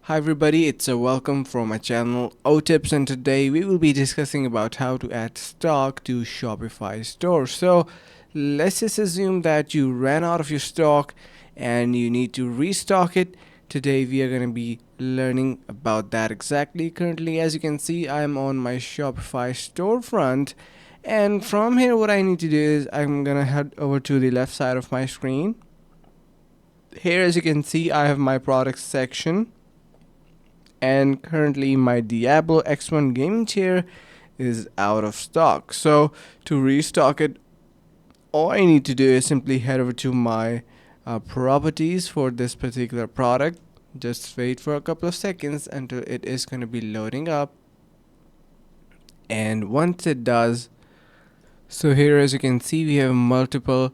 Hi everybody, it's a welcome from my channel OTips, and today we will be discussing about how to add stock to Shopify store. So let's just assume that you ran out of your stock and you need to restock it. Today we are going to be learning about that exactly. Currently, as you can see, I'm on my Shopify storefront, and from here what I need to do is I'm going to head over to the left side of my screen. Here, as you can see, I have my products section, and currently my Diablo X1 gaming chair is out of stock. So to restock it, all I need to do is simply head over to my properties for this particular product. Just wait for a couple of seconds until it is going to be loading up, and once it does, so here as you can see we have multiple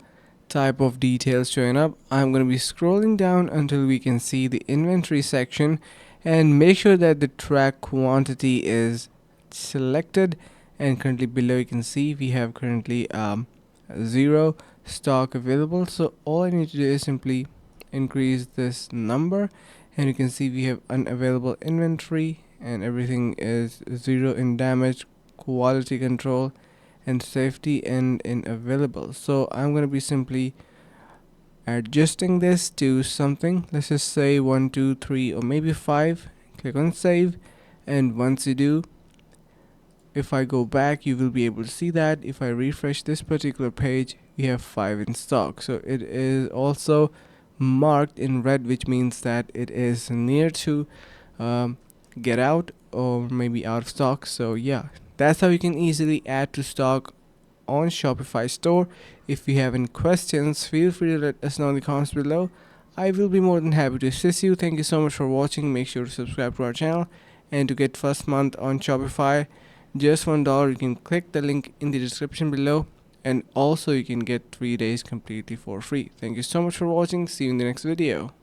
type of details showing up. I'm going to be scrolling down until we can see the inventory section, and make sure that the track quantity is selected, and currently below you can see we have currently zero stock available. So all I need to do is simply increase this number, and you can see we have unavailable inventory and everything is zero in damage, quality control, and safety and in available. So I'm going to be simply adjusting this to something, let's just say 1 2 3 or maybe 5. Click on save, and once you do, if I go back, you will be able to see that if I refresh this particular page, we have 5 in stock. So it is also marked in red, which means that it is near to get out or maybe out of stock. So yeah, that's how you can easily add to stock on Shopify store. If you have any questions, feel free to let us know in the comments below. I will be more than happy to assist you. Thank you so much for watching. Make sure to subscribe to our channel, and to get first month on Shopify, just $1, you can click the link in the description below, and also you can get 3 days completely for free. Thank you so much for watching. See you in the next video.